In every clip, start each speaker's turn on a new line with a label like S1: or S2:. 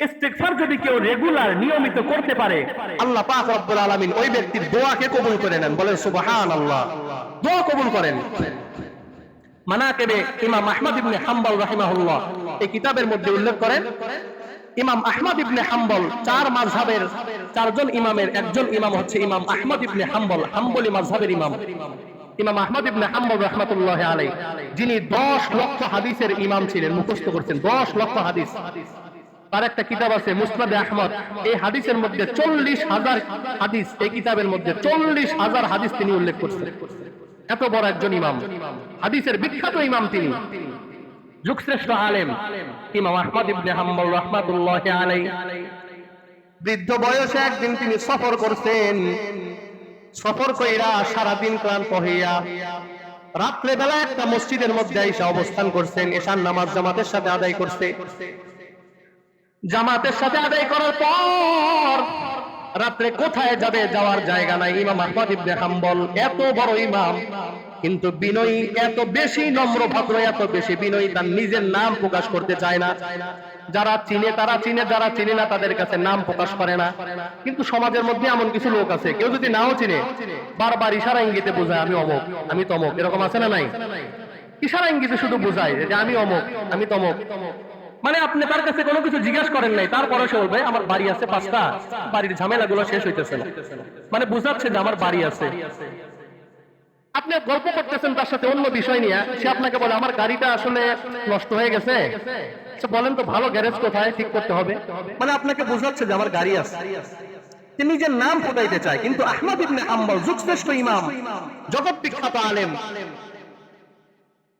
S1: ইস্তিগফার যদি কেউ রেগুলার নিয়মিত করতে পারে, আল্লাহ পাক রব্বুল আলামিন ওই ব্যক্তির দোয়াকে কবুল করে নেন। বলেন সুবহানাল্লাহ। দোয়া কবুল করেন। মানাকিবে ইমাম আহমদ ইবনে হাম্বল রাহিমাহুল্লাহ এই কিতাবের মধ্যে উল্লেখ করেন, ইমাম আহমদ ইবনে হাম্বল চার মাযহাবের চারজন ইমামের একজন ইমাম হচ্ছে ইমাম আহমদ ইবনে হাম্বল, হাম্বলি মাযহাবের ইমাম। ইমাম আহমদ ইবনে হাম্বল রাহমাতুল্লাহি আলাইহি, যিনি 10 লক্ষ হাদিসের ইমাম ছিলেন, মুখস্থ করছেন 10 লক্ষ হাদিস। তার একটা কিতাব আছে মুসনাদে আহমদ, এই হাদিসের মধ্যে 40,000 হাদিস, এই কিতাবের মধ্যে 40,000 হাদিস তিনি উল্লেখ করছেন। এত বড় একজন ইমাম, হাদিসের বিখ্যাত ইমাম তিনি, যুগশ্রেষ্ঠ আলেম ইমাম আহমদ ইবনে হাম্বল রাহমাতুল্লাহি আলাইহি। বৃদ্ধ বয়সে একদিন তিনি সফর করছেন, সফর কইরা সারাদিন ক্লান্ত হইয়া রাত্রে বেলা একটা মসজিদের মধ্যে এসে অবস্থান করছেন। এশার নামাজ জামাতের সাথে আদায় করছে। জামাতের সাথে আদায় করার পর রাত্রে কোথায় যাবে, যাওয়ার জায়গা নাই। ইমাম আহমদ ইবনে হাম্বল এত বড় ইমাম, কিন্তু বিনয়ী, এত বেশি নম্র ভদ্র, এত বেশি বিনয়ী, তার নিজের নাম প্রকাশ করতে চায় না। যারা চিনে তারা চিনে, যারা চিনে না তাদের কাছে নাম প্রকাশ করে না। কিন্তু সমাজের মধ্যে এমন কিছু লোক আছে, কেউ যদি নাও চিনে বারবার ইশারা ইঙ্গিতে বোঝায় আমি অমুক, আমি তমুক, এরকম আছে না নাই? ইশারা ইঙ্গিতে শুধু বোঝায় যে আমি অমুক, আমি তমুক। মানে আপনি তার কাছে কোনো কিছু জিজ্ঞাসা করেন নাই, তারপরে সে বলবে আমার বাড়ি আছে 5টা, বাড়ির ঝামেলাগুলো শেষ হইতেছে না, মানে বুঝাচ্ছে যে আমার বাড়ি আছে। আপনি গল্প করতেছেন তার সাথে অন্য বিষয় নিয়ে, সে আপনাকে বলে আমার গাড়িটা আসলে নষ্ট হয়ে গেছে, বলেন তো ভালো গ্যারেজ কোথায়, ঠিক করতে হবে। মানে আপনাকে বুঝাচ্ছে যে আমার গাড়ি আছে। তিনি নিজের নাম ফুটাইতে চায়। কিন্তু আহমদ ইবনে হাম্বল যুগশ্রেষ্ঠ ইমাম, জগৎ বিখ্যাত আলেম,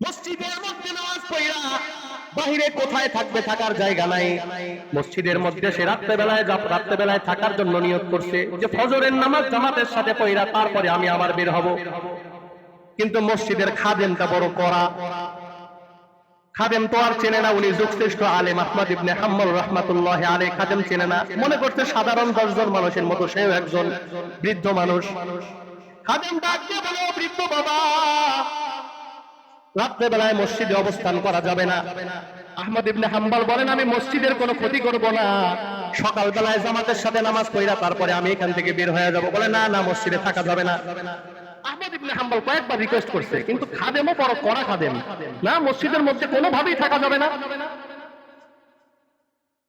S1: মসজিদের মধ্যে নামাজ পড়া, বাহিরে কোথায় থাকবে, থাকার জায়গা নাই। মসজিদের মধ্যে সে রাত্রেবেলায় থাকার জন্য নিয়ত করছে যে ফজরের নামাজ জামাতের সাথে পড়া, তারপরে আমি আবার বের হব। কিন্তু মসজিদের খাদেমটা বড় কড়া, খাদেম তো আর চেনে না, উনি যুগশ্রেষ্ঠ আলেম আহমদ ইবনে হাম্বল রাহমাতুল্লাহি আলাইহি, খাদেম চেনে না, মনে করছে সাধারণ 10 জন মানুষের মতো সেও একজন বৃদ্ধ মানুষ। খাদেম ডাক দিয়ে বলে, বৃদ্ধ বাবা, রাত্রেবেলায় মসজিদে অবস্থান করা যাবে না। আহমদ ইবনে হাম্বল বলেন আমি মসজিদের কোনো ক্ষতি করব না, সকালবেলায় জামাতের সাথে নামাজ পড়া, তারপরে আমি এখান থেকে বের হয়ে যাব। বলে না না, মসজিদে থাকা যাবে না। আহমদ ইবনে হাম্বল কয়েকবার রিকোয়েস্ট করছে, কিন্তু খাদেমও বড় কড়া খাদেম, না মসজিদের মধ্যে কোনোভাবেই থাকা যাবে না।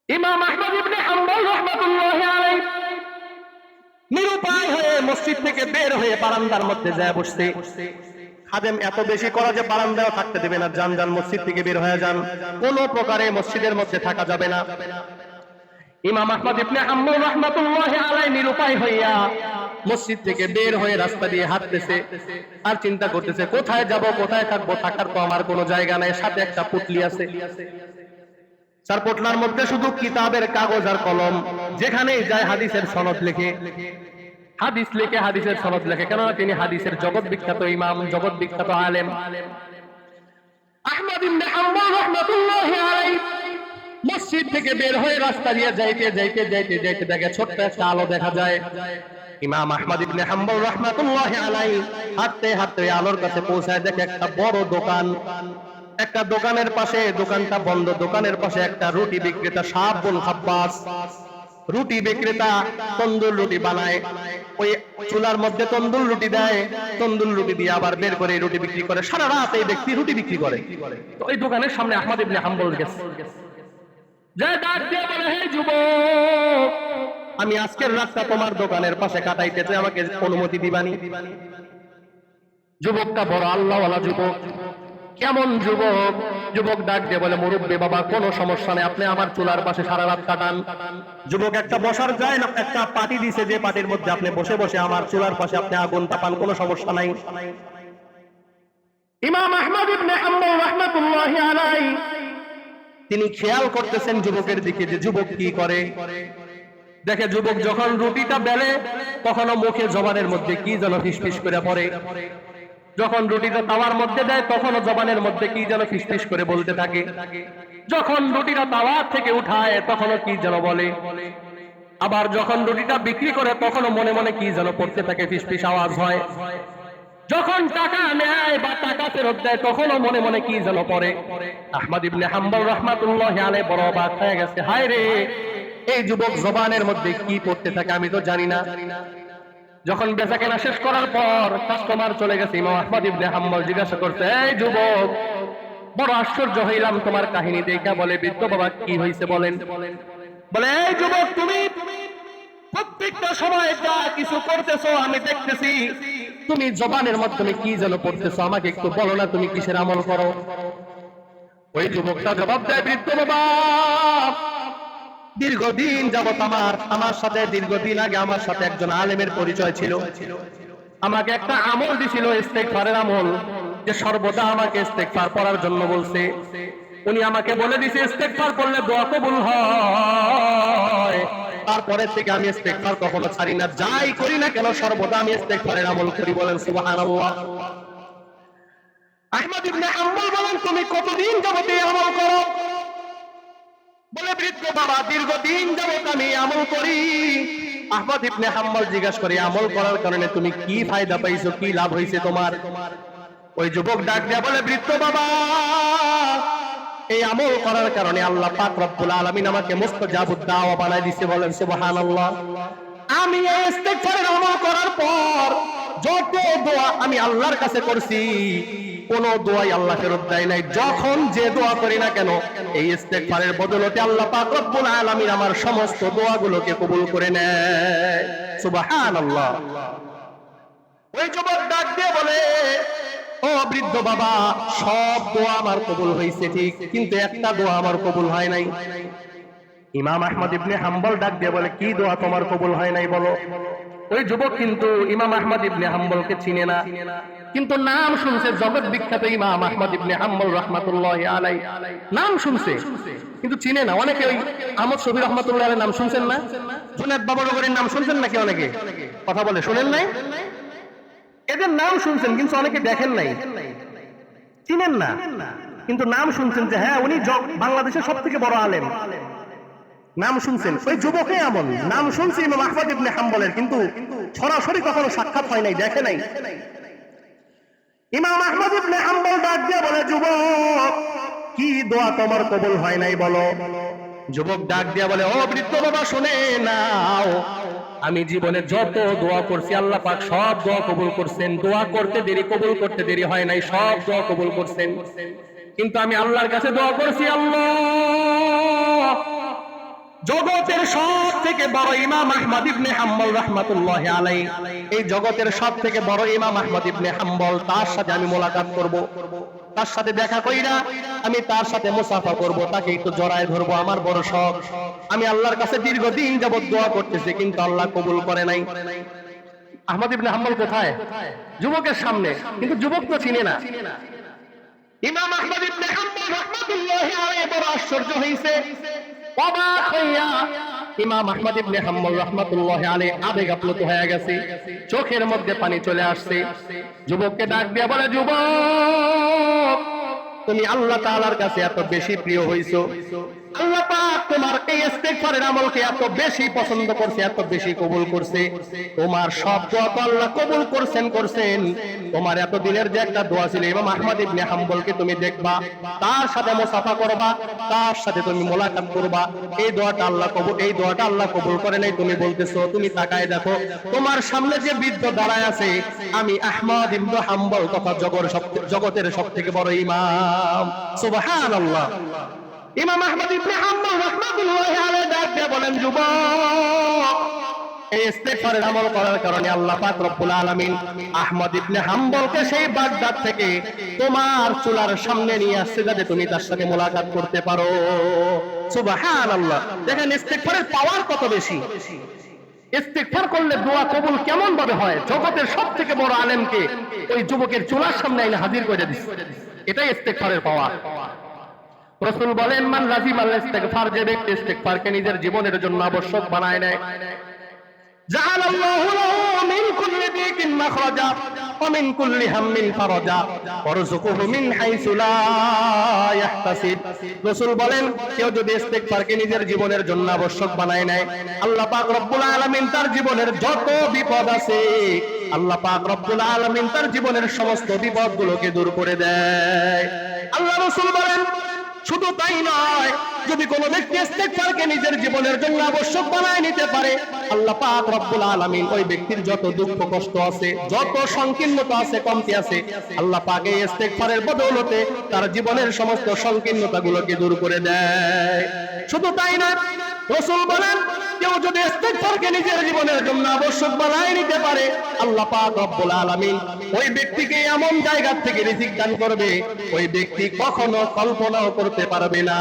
S1: ইমাম আহমদ ইবনে হাম্বল রাহমাতুল্লাহি আলাইহি নিরুপায় হয়ে মসজিদ থেকে বের হয়ে বারান্দার মধ্যে যায় বসতে। খাদেম এত বেশি করা যে বারান্দায় থাকতে দেবে না, যান যান মসজিদ থেকে বের হয়ে যান, কোন প্রকারে মসজিদের মধ্যে থাকা যাবে না। ইমাম আহমদ ইবনে হাম্বল রাহমাতুল্লাহি আলাইহি নিরুপায় হইয়া মসজিদ থেকে বের হয়ে রাস্তা দিয়ে হাঁটতেছে, আর চিন্তা করতেছে কোথায় যাব, কোথায় থাকবো, থাকার তো আমার কোনো জায়গা নাই। সাথে একটা পুটলি আছে, তার পোটলার মধ্যে শুধু কিতাবের কাগজ আর কলম, যেখানেই যায় হাদিসের সনদ লেখে, হাদিস লেখে, হাদিসের সনদ লেখে, কেননা তিনি হাদিসের জগৎ বিখ্যাত ইমাম, জগৎ বিখ্যাত আলেম। আহমদ ইবনে হাম্বল রাহমাতুল্লাহি আলাইহি মসজিদ থেকে বের হয়ে রাস্তা দিয়ে যাইতে যাইতে যাইতে যাইতে দেখে ছোট্ট একটা আলো দেখা যায়। ইমাম আহমদ ইবনে হাম্বল রাহমাতুল্লাহি আলাইহি হাঁটতে হাঁটতে আলোর কাছে পৌঁছায়, দেখে একটা বড় দোকান। একটা দোকানের পাশে, দোকানটা বন্ধ, দোকানের পাশে একটা রুটি বিক্রেতা শাবুল খাব্বাস, রুটি বিক্রেতা তন্দুর রুটি বানায়, ওই চুলার মধ্যে তন্দুর রুটি দেয়, তন্দুর রুটি দিয়ে আবার বের করে রুটি বিক্রি করে। সারা রাত এই ব্যক্তি রুটি বিক্রি করে। তো ওই দোকানের সামনে আহমদ ইবনে হাম্বল গেছে, যে ডাক দিয়ে বলে, হে যুবক, আমি আজকের রাতটা তোমার দোকানের পাশে কাটাইতে চাই, আমাকে অনুমতি দিবানি? যুবকটা বড় আল্লাহওয়ালা যুবক। কেমন যুবক? যুবক ডাক দিয়ে বলে, মুরব্বি বাবা, কোনো সমস্যা নেই, আপনি আমার চুলার পাশে সারা রাত কাটান। যুবক একটা বসার যায় না, একটা পাটি দিছে, যে পাটির মধ্যে আপনি বসে বসে আমার চুলার পাশে আপনি আগুন তাপান, কোনো সমস্যা নাই। ইমাম আহমদ ইবনে হাম্বল রাহমাতুল্লাহি আলাইহি তিনি খেয়াল করতেছেন যুবকের দিকে, যে যুবক কি করে। দেখে যুবক যখন রুটিটা বেলে, তখনও মুখে জবানের মধ্যে কি যেন ফিসফিস করে পড়ে। যখন রুটিটা তাওয়ার মধ্যে দেয়, তখনও জবানের মধ্যে কি যেন ফিসফিস করে বলতে থাকে। যখন রুটিটা তাওয়ার থেকে উঠায়, তখনও কি যেন বলে। আবার যখন রুটিটা বিক্রি করে, তখনও মনে মনে কি যেন পড়তে থাকে, ফিসফিস আওয়াজ হয়। যখন টাকা নেয় বা টাকা ফেরত দেয়, তখনও মনে মনে কি যেন পড়ে। আহমদ ইবনে হাম্বল রাহমাতুল্লাহি আলাইহি বড় অবাক হয়ে গেছে, হায় রে, এই যুবক জবানের মধ্যে কি পড়তে থাকে আমি তো জানি না। যখন বেচাকেনা শেষ করার পর কাস্টমার চলে গেছে, ইমাম আহমদ ইবনে হাম্বল জিজ্ঞাসা করছে, এই যুবক, বড় আশ্চর্য হইলাম তোমার কাহিনী দেখা। বলে, বৃদ্ধ বাবা কি হয়েছে বলেন। বলে, এই যুবক, তুমি প্রত্যেকটা সময় যা কিছু করতেছো আমি দেখতেছি, তুমি জবানের মাধ্যমে কি যেন পড়তেছো, আমাকে একটু বলো না তুমি কিসের আমল করো। ওই যুবকটা জবাব দেয়, বৃদ্ধ বাবা, দীর্ঘদিন যাবত আমার সাথে দীর্ঘদিন আগে আমার সাথে একজন আলেমের পরিচয় ছিল। আমাকে একটা আমল দিছিল, ইস্তেগফারের আমল, যে সর্বদা আমাকে ইস্তেগফার করার জন্য বলছে। উনি আমাকে বলে দিছে ইস্তেগফার করলে দোয়া কবুল হয়। তারপরে থেকে আমি ইস্তেগফার কখনো ছাড়ি না, যাই করি না কেন সর্বদা আমি ইস্তেগফারের আমল করি। বলেন সুবহানাল্লাহ। আহমদ ইবনে হাম্বল বলেন, তুমি কতদিন যাবত এই আমল করো? বলে, বৃদ্ধ বাবা, দীর্ঘদিন যাবত আমি আমল করি। আহমদ ইবনে হাম্বল জিজ্ঞাসা করে, আমল করার কারণে তুমি কি ফায়দা পাইছো, কি লাভ হয়েছে তোমার? ওই যুবক ডাক দেয়া বলে, বৃদ্ধ বাবা, এই আমল করার কারণে আল্লাহ পাক রব্বুল আলামিন আমাকে মুস্তাজাবুদ দাওয়া বানায় দিয়েছে। বলেন সুবহানাল্লাহ। আমি এই ইস্তেগফারের আমল করার পর যত দোয়া আমি আল্লাহর কাছে করছি, কোন দোয়াই আল্লাহ ফেরত দেয় নাই। যখন যে দোয়া করি না কেন, এই ইস্তেগফারের বদলতে আল্লাহ পাক রব্বুল আলামিন আমার সমস্ত দোয়াগুলোকে কবুল করে নেয়। সুবহানাল্লাহ। ওই যুবক ডাক দিয়ে বলে, ও বৃদ্ধ বাবা, সব দোয়া আমার কবুল হয়েছে ঠিক, কিন্তু একটা দোয়া আমার কবুল হয় নাই। ইমাম আহমদ ইবনে হাম্বল ডাক দিয়ে বলে, কি দোয়া তোমার কবুল হয় নাই বলো। ওই যুবক কিন্তু ইমাম আহমদ ইবনে হাম্বলকে চিনে না, কিন্তু নাম শুনছে, জগৎ বিখ্যাত ইমাম আহমদ ইবনে হাম্বল রাহমাতুল্লাহি আলাইহি, নাম শুনছে কিন্তু চিনে না। অনেকে ওই আহমদ শফি রাহমাতুল্লাহি আলাইহি নাম শুনছেন না? জুনায়েদ বাবনগরীর নাম শুনছেন নাকি? অনেকে কথা বলে, শুনেন নাই? এদের নাম শুনছেন কিন্তু অনেকে দেখেন নাই, চিনেন না, কিন্তু নাম শুনছেন যে হ্যাঁ উনি বাংলাদেশের সব থেকে বড় আলেম, নাম শুনছেন। ওই যুবকে এমন নাম শুনছে ইমাম আহমদ ইবনে হাম্বলের, কিন্তু সরাসরি কখনো সাক্ষাৎ হয় নাই, দেখে নাই। ইমাম আহমদ ইবনে হাম্বল ডাক দিয়ে বলে, যুবক, কি দোয়া তোমার কবুল হয় নাই বলো। যুবক ডাক দিয়া বলে, ও বৃদ্ধ বাবা, শুনে নাও, আমি জীবনে যত দোয়া করছি আল্লাহ পাক সব দোয়া কবুল করছেন। দোয়া করতে দেরি, কবুল করতে দেরি হয় নাই, সব দোয়া কবুল করছেন। কিন্তু আমি আল্লাহর কাছে দোয়া করছি, আল্লাহ, জগতের সব থেকে বড় ইমাম আহমদ ইবনে হাম্বল রাহমাতুল্লাহি আলাইহি, এই জগতের সব থেকে বড় ইমাম আহমদ ইবনে হাম্বল, তার সাথে আমি মোলাকাত করব, তার সাথে দেখা কইরা আমি তার সাথে মুসাফা করব, তাকে একটু জড়ায় ধরবো, আমার বড় শখ। আমি আল্লাহর কাছে দীর্ঘদিন যাবত দোয়া করতেছি, কিন্তু আল্লাহ কবুল করে নাই। আহমদ ইবনে হাম্বল কোথায়? যুবকের সামনে, কিন্তু যুবক তো চিনে না। ইমাম আহমদ ইবনে হাম্বল রাহমাতুল্লাহি আলাইহি বড় আশ্চর্য হইছে, অবাক হইয়া ইমাম আহমদ ইবনে হাম্বল রাহমাতুল্লাহি আলাইহি আবেগ আপ্লুত হয়ে গেছে, চোখের মধ্যে পানি চলে আসছে। যুবককে ডাক দিয়ে বলে, যুবক, তুমি আল্লাহ তাআলার কাছে এত বেশি প্রিয় হইছো, আল্লাহ পাক তোমার এই ইস্তেগফারের আমলকে এত বেশি পছন্দ করছে, এত বেশি কবুল করছে। তোমার সব দোয়া তো আল্লাহ কবুল করছেন। তোমার এত দিনের যে একটা দোয়া ছিল, ইমাম আহমদ ইবনে হাম্বলকে তুমি দেখবা, তার সাথে মুসাফা করবা, তার সাথে তুমি মোলাকাত করবা, এই দোয়াটা আল্লাহ কবুল করে নাই। তুমি বলতেছো, তুমি তাকায় দেখো, তোমার সামনে যে বৃদ্ধ দাঁড়ায় আছে, আমি আহমদ ইবনে হাম্বল তথা জগতের সব থেকে বড় ইমাম। সুবহানাল্লাহ। ইমাম আহমদ ইবনে হাম্বল রাহমাতুল্লাহি আলাইহি ডাক দিয়ে বলেন, যুবক, এই ইস্তেগফারের আমল করার কারণে আল্লাহ পাক রব্বুল আলামিন আহমদ ইবনে হাম্বলকে সেই বাগদাদ থেকে তোমার চুলার সামনে নিয়ে আসছে, যাতে তুমি তার সাথে মোলাকাত করতে পারো। সুবহানাল্লাহ। দেখেন ইস্তেগফারের পাওয়ার কত বেশি। ইস্তেগফার করলে দোয়া কবুল কেমন ভাবে হয়। জগতের সব থেকে বড় আলেমকে ওই যুবকের চুলার সামনে এনে হাজির করে দিচ্ছে, এটাই ইস্তেগফারের পাওয়ার। রাসূল বলেন, মান লাজিমাল ইস্তিগফার, যে ব্যক্তি ইস্তিগফারকে নিজের জীবনের জন্য আবশ্যক বানায় নেয়, জাআলাল্লাহু লাহু মিন কুল্লি দিকিন মাখরাজা ওয়া মিন কুল্লি হাম্মিন ফারাজা ওয়ারযুকুহু মিন হাইসু লা ইয়াহতাসিব। রাসূল বলেন, কেউ যদি ইস্তিগফারকে নিজের জীবনের জন্য আবশ্যক বানায় নেয়, আল্লাহ পাক রব্বুল আলামিন তার জীবনের যত বিপদ আছে, আল্লাহ পাক রব্বুল আলামিন তার জীবনের সমস্ত বিপদগুলোকে দূর করে দেয়। আল্লাহ রাসূল বলেন, শুধু তাই নয়, যদি কোনো ব্যক্তি ইস্তেগফারকে নিজের জীবনের জন্য আবশ্যক বানায় নিতে পারে, আল্লাহ পাক রব্বুল আলামিন ওই ব্যক্তির যত দুঃখ কষ্ট আছে, যত সংকীর্ণতা আছে, কমতি আছে, আল্লাহ পাক এই ইস্তেগফারের বদৌলতে তার জীবনের সমস্ত সংকীর্ণতাগুলোকে দূর করে দেয়। শুধু তাই না, রাসূল বলেন, কেউ যদি ইস্তেগফারকে নিজের জীবনের জন্য আবশ্যক বানায় নিতে পারে, আল্লাহ পাক রব্বুল আলামিন ওই ব্যক্তিকে এমন জায়গা থেকে রিজিক দান করবে, ওই ব্যক্তি কখনো কল্পনাও করতে পারবে না।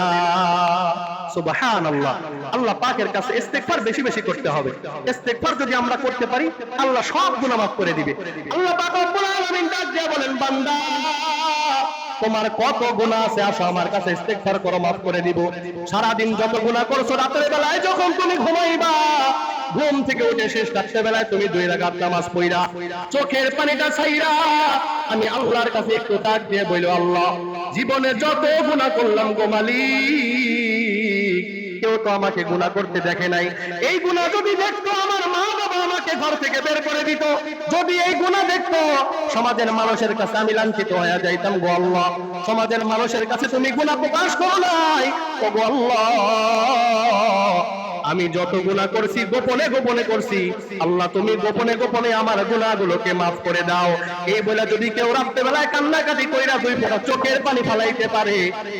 S1: সুবহানাল্লাহ। আল্লাহ পাকের কাছে ইস্তেগফার বেশি বেশি করতে হবে। ইস্তেগফার যদি আমরা করতে পারি, আল্লাহ সব গুনাহ মাফ করে দিবে। আল্লাহ পাক রব্বুল আলামিন ডাক দিয়ে বলেন, বান্দা তোমার কত গুনাহ আছে, আসো আমার কাছে ইস্তেগফার করো, মাফ করে দিব। সারা দিন যত গুনাহ করছো, রাতের বেলায় যখন তুমি ঘুমাইবা, ঘুম থেকে উঠে শেষ রাতের বেলায় তুমি 2 রাকাত নামাজ পড়া, চোখের পানিটা ছাইরা আমি আল্লাহর কাছে একটু ডাক দিয়ে বলো, আল্লাহ জীবনে যত গুনাহ করলাম গো মালিক, কেউ তো আমাকে গুনাহ করতে দেখে নাই। এই গুনাহ যদি দেখতো, আমার মা বাবা আমাকে ঘর থেকে বের করে দিত। যদি এই গুনাহ দেখতো, সমাজের মানুষের কাছে আমি লাঞ্ছিত হয়ে যাইতাম গো আল্লাহ। সমাজের মানুষের কাছে তুমি গুনাহ প্রকাশ করো নাই ও গো আল্লাহ। আমি যত গুনাহ করছি গোপনে গোপনে করছি, আল্লাহ তুমি গোপনে গোপনে আমার গুনাহগুলোকে মাফ করে দাও। এই বলে যদি কেউ রাতের বেলায় কান্নাকাটি কইরা 2 ফোঁটা চোখের পানি ফলাইতে পারে,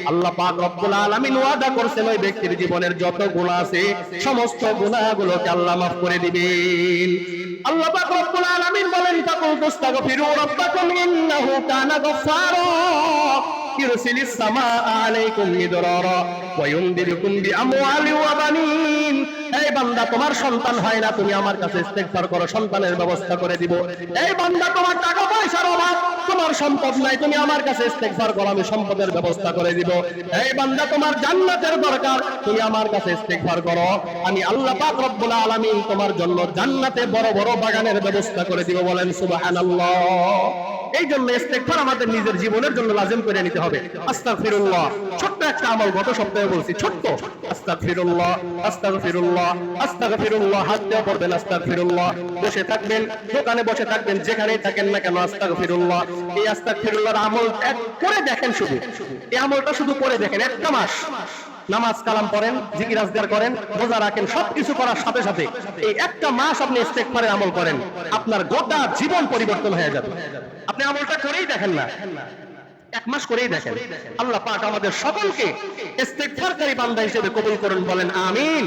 S1: আল্লাহ পাক রব্বুল আলামিন ওয়াদা করছেন ওই ব্যক্তির জীবনের যত গুনাহ আছে, সমস্ত গুনাহগুলোকে আল্লাহ মাফ করে দিবেন। আল্লাহ পাক রব্বুল আলামিন বলেন, ফাকুল তাস্তাগফিরু রাব্বাকুম ইন্নাহু কানা গফফারা ইরসিলিস সামাআ আলাইকুম মিদরারা ওয়া ইউমদিদুকুম বিআমওয়ালিন ওয়া বানিন। এই বান্দা, তোমার সন্তান হয় না, তুমি আমার কাছে ইস্তেগফার করো, সন্তানের ব্যবস্থা করে দিব। এই বান্দা, তোমার টাকা পয়সার অভাব, তোমার সম্পদ নাই, তুমি আমার কাছে ইস্তেগফার করো, আমি সম্পদের ব্যবস্থা করে দিব। এই বান্দা, তোমার জান্নাতের দরকার, তুমি আমার কাছে ইস্তেগফার করো, আমি আল্লাহ পাক রব্বুল আলামিন তোমার জন্য জান্নাতে বড় বড় বাগানের ব্যবস্থা করে দিব। বলেন সুবহানাল্লাহ। এই জন্য ইস্তেগফার আমাদের নিজের জীবনের জন্য লাজিম করে নিতে হবে। আস্তাগফিরুল্লাহ, ছোট্ট একটা আমল, গত সপ্তাহে বলছি, ছোট্ট। আস্তাগফিরুল্লাহ, আস্তাগফিরুল্লাহ, আস্তাগফিরুল্লাহ, হাত দিয়ে পড়বেন আস্তাগফিরুল্লাহ। বসে থাকবেন, দোকানে বসে থাকবেন, যেখানেই থাকেন না কেন, আস্তাগফিরুল্লাহ। এই আস্তাগফিরুল্লাহর আমল এক করে দেখেন, শুধু এই আমলটা শুধু করে দেখেন, একটা মাস নামাজ কালাম পড়েন, জিকির আজকার করেন, রোজা রাখেন, সবকিছু করার সাথে সাথে এই একটা মাস আপনি ইস্তেগফারের আমল করেন, আপনার গোটা জীবন পরিবর্তন হয়ে যাবে। আপনি আমলটা করেই দেখেন না, 1 মাস করেই দেখেন। আল্লাহ পাক আমাদের সকলকে ইস্তেগফারকারী বান্দা হিসেবে কবুল করুন। বলেন আমিন।